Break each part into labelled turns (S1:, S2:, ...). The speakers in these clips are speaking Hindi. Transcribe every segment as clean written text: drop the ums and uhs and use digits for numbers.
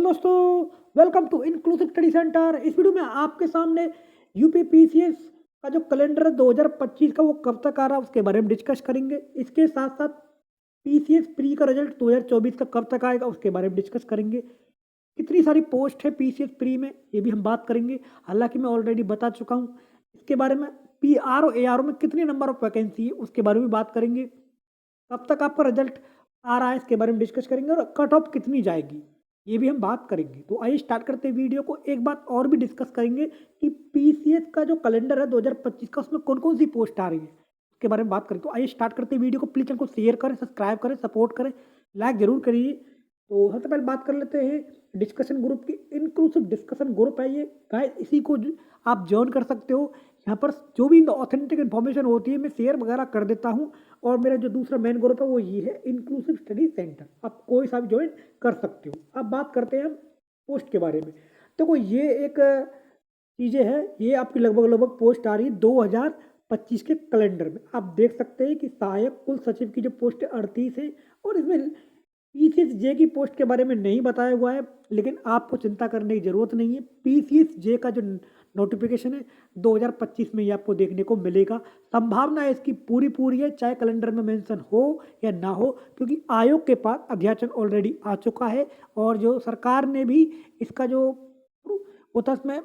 S1: दोस्तों, welcome to inclusive study center. इस वीडियो में आपके सामने यूपी पीसीएस का जो कैलेंडर है 2025 का वो कब तक आ रहा है उसके बारे में डिस्कस करेंगे। इसके साथ साथ पीसीएस प्री का रिजल्ट 2024 का कब तक आएगा उसके बारे में डिस्कस करेंगे। कितनी सारी पोस्ट है पीसीएस प्री में ये भी हम बात करेंगे, हालांकि मैं ऑलरेडी बता चुका हूँ इसके बारे में। पीआर और एआर में कितने नंबर ऑफ वैकेंसी है उसके बारे में बात करेंगे। कब तक आपका रिजल्ट आ रहा है इसके बारे में डिस्कस करेंगे और कट ऑफ कितनी जाएगी ये भी हम बात करेंगे। तो आइए स्टार्ट करते हैं वीडियो को। एक बात और भी डिस्कस करेंगे कि पीसीएस का जो कैलेंडर है 2025 का उसमें कौन कौन सी पोस्ट आ रही है उसके बारे में बात करें। तो आइए स्टार्ट करते हैं वीडियो को। प्लीज चैनल को शेयर करें, सब्सक्राइब करें, सपोर्ट करें, लाइक जरूर करिए। तो सबसे पहले बात कर लेते हैं डिस्कशन ग्रुप की। इंक्लूसिव डिस्कशन ग्रुप है ये गाइस, इसी को आप ज्वाइन कर सकते हो। यहाँ पर जो भी ऑथेंटिक इन्फॉर्मेशन होती है मैं शेयर वगैरह कर देता हूँ। और मेरा जो दूसरा मेन ग्रुप है वो ये है इंक्लूसिव स्टडी सेंटर, आप कोई सा भी ज्वाइन कर सकते हो। अब बात करते हैं हम पोस्ट के बारे में। देखो ये एक चीज़ें हैं, ये आपकी लगभग लगभग पोस्ट आ रही है 2025 के कैलेंडर में। आप देख सकते हैं कि सहायक कुल सचिव की जो पोस्ट है 38 है और इसमें पीसीएस जे की पोस्ट के बारे में नहीं बताया हुआ है, लेकिन आपको चिंता करने की जरूरत नहीं है। पीसीएस जे का जो नोटिफिकेशन है 2025 में ये आपको देखने को मिलेगा। संभावना है इसकी पूरी पूरी है, चाहे कैलेंडर में मेंशन हो या ना हो, क्योंकि आयोग के पास अध्याचन ऑलरेडी आ चुका है और जो सरकार ने भी इसका जो होता उसमें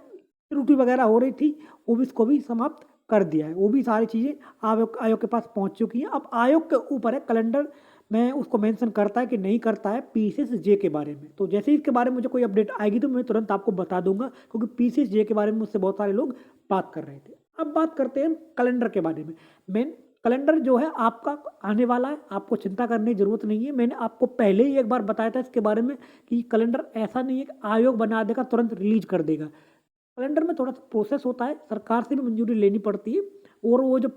S1: त्रुटि वगैरह हो रही थी वो भी इसको भी समाप्त कर दिया है। वो भी सारी चीज़ें आयोग के पास पहुंच चुकी हैं। अब आयोग के ऊपर है कैलेंडर में उसको मेंशन करता है कि नहीं करता है पीसीएस जे के बारे में। तो जैसे ही इसके बारे में मुझे कोई अपडेट आएगी तो मैं तुरंत आपको बता दूंगा, क्योंकि पीसीएस जे के बारे में मुझसे बहुत सारे लोग बात कर रहे थे। अब बात करते हैं कैलेंडर के बारे में। मेन कैलेंडर जो है आपका आने वाला है, आपको चिंता करने की जरूरत नहीं है। मैंने आपको पहले ही एक बार बताया था इसके बारे में कि कैलेंडर ऐसा नहीं है कि आयोग बना देगा तुरंत रिलीज कर देगा। कैलेंडर में थोड़ा सा प्रोसेस होता है, सरकार से भी मंजूरी लेनी पड़ती है और वो जो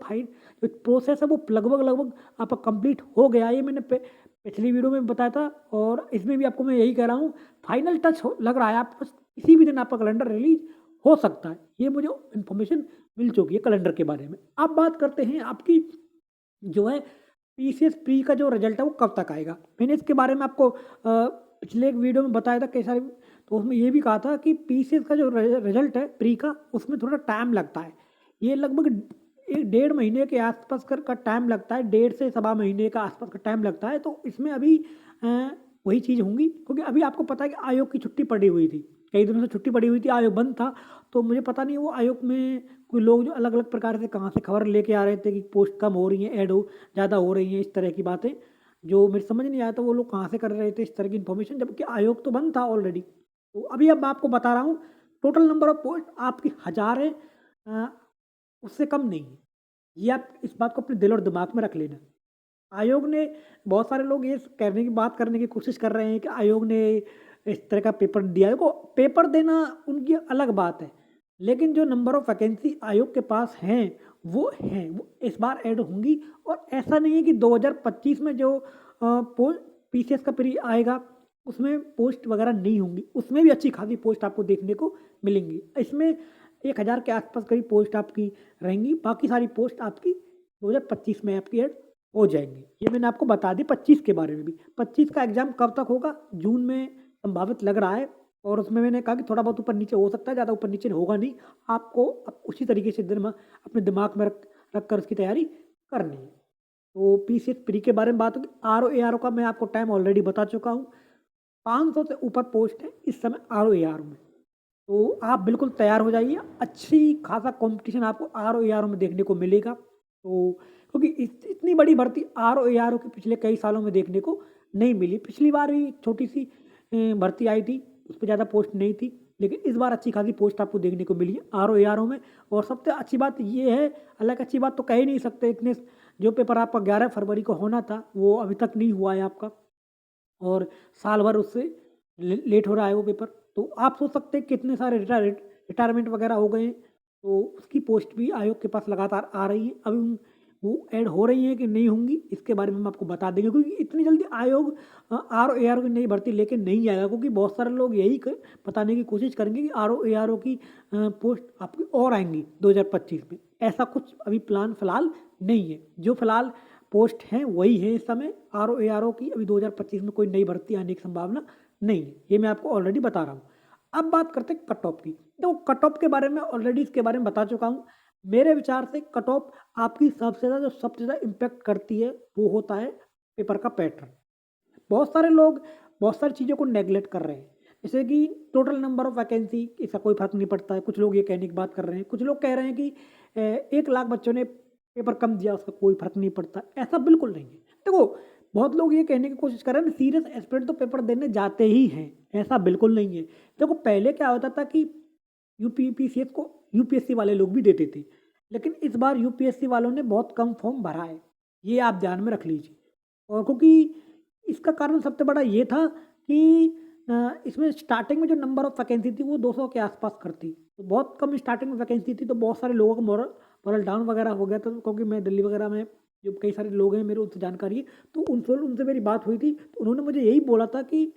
S1: प्रोसेस है वो लगभग लगभग आपका कंप्लीट हो गया है। ये मैंने पिछली वीडियो में बताया था और इसमें भी आपको मैं यही कह रहा हूँ, फाइनल टच लग रहा है आपको, किसी भी दिन आपका कैलेंडर रिलीज हो सकता है। ये मुझे इन्फॉर्मेशन मिल चुकी है कैलेंडर के बारे में। अब बात करते हैं आपकी जो है पीसीएस प्री का जो रिजल्ट है वो कब तक आएगा। मैंने इसके बारे में आपको पिछले एक वीडियो में बताया था कई सारे, तो उसमें ये भी कहा था कि पीसीएस का जो रिजल्ट है प्री का उसमें थोड़ा टाइम लगता है। ये लगभग 1.5 महीने के आसपास का टाइम लगता है, 1.5 से 1.25 महीने का आसपास का टाइम लगता है। तो इसमें अभी वही चीज़ होंगी, क्योंकि अभी आपको पता है कि आयोग की छुट्टी पड़ी हुई थी, कई दिनों से छुट्टी पड़ी हुई थी, आयोग बंद था। तो मुझे पता नहीं वो आयोग में कोई लोग जो अलग अलग प्रकार से कहाँ से खबर लेके आ रहे थे कि पोस्ट कम हो रही हैं, ऐड हो ज़्यादा हो रही हैं, इस तरह की बातें जो मेरे समझ नहीं आया था वो लोग कहाँ से कर रहे थे इस तरह की इन्फॉर्मेशन, जबकि आयोग तो बंद था ऑलरेडी। तो अभी अब मैं आपको बता रहा हूँ टोटल नंबर ऑफ पोस्ट आपकी 1000 है, उससे कम नहीं है। ये आप इस बात को अपने दिल और दिमाग में रख लेना। आयोग ने, बहुत सारे लोग ये कहने की बात करने की कोशिश कर रहे हैं कि आयोग ने इस तरह का पेपर दिया है। देखो पेपर देना उनकी अलग बात है, लेकिन जो नंबर ऑफ वैकेंसी आयोग के पास हैं वो इस बार ऐड होंगी। और ऐसा नहीं है कि 2025 में जो पीसीएस का प्री आएगा उसमें पोस्ट वगैरह नहीं होंगी, उसमें भी अच्छी खासी पोस्ट आपको देखने को मिलेंगी। इसमें 1000 के आसपास करीब पोस्ट आपकी रहेंगी, बाकी सारी पोस्ट आपकी 2025 में आपकी ऐड हो जाएंगी। ये मैंने आपको बता दी 25 के बारे में भी। 25 का एग्जाम कब तक होगा, जून में संभावित लग रहा है। और उसमें मैंने कहा कि थोड़ा बहुत ऊपर नीचे हो सकता है, ज़्यादा ऊपर नीचे होगा नहीं। आपको उसी तरीके से अपने दिमाग में रख कर उसकी तैयारी करनी है। तो पीसीएस प्री के बारे में बात होगी। आर ओ का मैं आपको टाइम ऑलरेडी बता चुका हूँ। 500 से ऊपर पोस्ट है इस समय आर में, तो आप बिल्कुल तैयार हो जाइए। अच्छी खासा कंपटीशन आपको आर में देखने को मिलेगा। तो क्योंकि इतनी बड़ी भर्ती आर की पिछले कई सालों में देखने को नहीं मिली। पिछली बार भी छोटी सी भर्ती आई थी, उस पर ज़्यादा पोस्ट नहीं थी, लेकिन इस बार अच्छी खासी पोस्ट आपको देखने को मिली है आर में। और सबसे अच्छी बात ये है, हालांकि अच्छी बात तो कह ही नहीं सकते, इतने जो पेपर आपका 11 फरवरी को होना था वो अभी तक नहीं हुआ है आपका, और साल भर उससे लेट हो रहा है वो पेपर। तो आप सोच सकते हैं कितने सारे रिटायरमेंट वगैरह हो गए हैं, तो उसकी पोस्ट भी आयोग के पास लगातार आ रही है। अभी वो ऐड हो रही है कि नहीं होंगी इसके बारे में हम आपको बता देंगे, क्योंकि इतनी जल्दी आयोग आर की नई भर्ती लेके नहीं आएगा, क्योंकि बहुत सारे लोग यही बताने की कोशिश करेंगे कि आर की पोस्ट आपकी और आएंगी 2025 में। ऐसा कुछ अभी प्लान फिलहाल नहीं है। जो फिलहाल पोस्ट हैं वही है इस समय आर की। अभी 2025 में कोई नई भर्ती आने की संभावना नहीं है, ये मैं आपको ऑलरेडी बता रहा हूँ। अब बात करते हैं कट ऑफ की। देखो कट ऑफ के बारे में ऑलरेडी इसके बारे में बता चुका हूँ। मेरे विचार से कट ऑफ आपकी सबसे ज़्यादा इम्पैक्ट करती है वो होता है पेपर का पैटर्न। बहुत सारे लोग बहुत सारी चीज़ों को नेगलेक्ट कर रहे हैं, जैसे कि टोटल नंबर ऑफ वैकेंसी, इसका कोई फ़र्क नहीं पड़ता है। कुछ लोग ये कहने की बात कर रहे हैं, कुछ लोग कह रहे हैं कि 1 लाख बच्चों ने पेपर कम दिया, उसका कोई फ़र्क नहीं पड़ता। ऐसा बिल्कुल नहीं है। देखो बहुत लोग ये कहने की कोशिश कर रहे हैं सीरियस एस्पिरेंट तो पेपर देने जाते ही हैं, ऐसा बिल्कुल नहीं है। देखो पहले क्या होता था कि यूपीपीसीएस को यूपीएससी वाले लोग भी देते थे, लेकिन इस बार यूपीएससी वालों ने बहुत कम फॉर्म भरा है, ये आप ध्यान में रख लीजिए। और क्योंकि इसका कारण सबसे बड़ा ये था कि इसमें स्टार्टिंग में जो नंबर ऑफ वैकेंसी थी वो 200 के आसपास करती, तो बहुत कम स्टार्टिंग में वैकेंसी थी, तो बहुत सारे लोगों का मोरल मोरल डाउन वगैरह हो गया था। क्योंकि मैं दिल्ली वगैरह में जो कई सारे लोग हैं मेरे उनसे जानकारी है, तो उनसे उनसे मेरी बात हुई थी, तो उन्होंने मुझे यही बोला था कि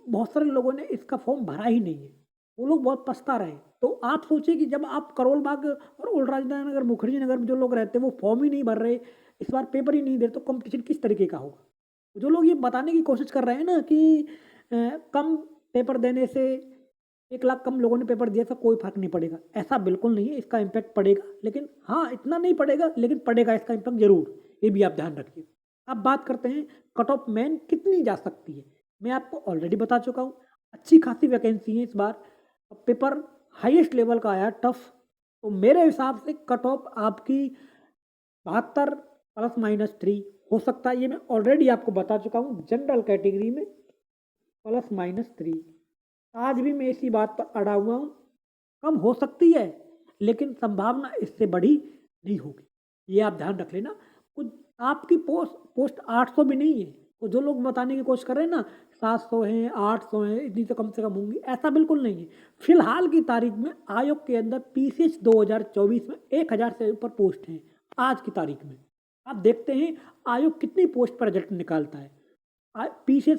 S1: बहुत सारे लोगों ने इसका फॉर्म भरा ही नहीं है, वो लोग बहुत पछता रहे हैं। तो आप सोचिए कि जब आप करोल बाग और ओल्ड राजधानी नगर, मुखर्जी नगर में जो लोग रहते हैं वो फॉर्म ही नहीं भर रहे, इस बार पेपर ही नहीं दे रहे, तो कंपटीशन किस तरीके का होगा। जो लोग ये बताने की कोशिश कर रहे हैं ना कि कम पेपर देने से 1 लाख कम लोगों ने पेपर दिया था कोई फर्क नहीं पड़ेगा, ऐसा बिल्कुल नहीं है। इसका इम्पैक्ट पड़ेगा, लेकिन हाँ इतना नहीं पड़ेगा, लेकिन पड़ेगा इसका इम्पैक्ट जरूर, ये भी आप ध्यान रखिए। अब बात करते हैं कट ऑफ मैन कितनी जा सकती है। मैं आपको ऑलरेडी बता चुका हूँ, अच्छी खासी वैकेंसी है इस बार, पेपर हाईएस्ट लेवल का आया टफ, तो मेरे हिसाब से कट ऑफ आपकी 72 ±3 हो सकता है। ये मैं ऑलरेडी आपको बता चुका हूँ, जनरल कैटेगरी में ±3। आज भी मैं इसी बात पर अड़ा हुआ हूँ, कम हो सकती है लेकिन संभावना इससे बड़ी नहीं होगी, ये आप ध्यान रख लेना। कुछ आपकी पोस्ट 800 भी नहीं है, तो जो लोग बताने की कोशिश कर रहे हैं ना 700 हैं 800 हैं, इतनी तो कम से कम होंगी, ऐसा बिल्कुल नहीं है। फिलहाल की तारीख में आयोग के अंदर पीसीएस 2024 में 1000 से ऊपर पोस्ट हैं आज की तारीख में। आप देखते हैं आयोग कितनी पोस्ट पर रिजल्ट निकालता है। पीसीएस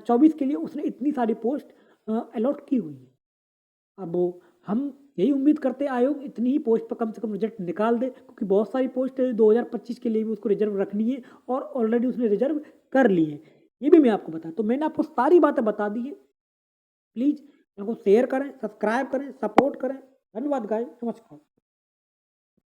S1: 24 के लिए उसने इतनी सारी पोस्ट अलॉट की हुई है। अब हम यही उम्मीद करते हैं आयोग इतनी ही पोस्ट पर कम से कम रिजल्ट निकाल दे, क्योंकि बहुत सारी पोस्ट 2025 के लिए भी उसको रिजर्व रखनी है और ऑलरेडी उसने रिजर्व कर ली है, ये भी मैं आपको बता। तो मैंने आपको सारी बातें बता दी है। प्लीज़ मेरे को शेयर करें, सब्सक्राइब करें, सपोर्ट करें। धन्यवाद गाइस, नमस्कार।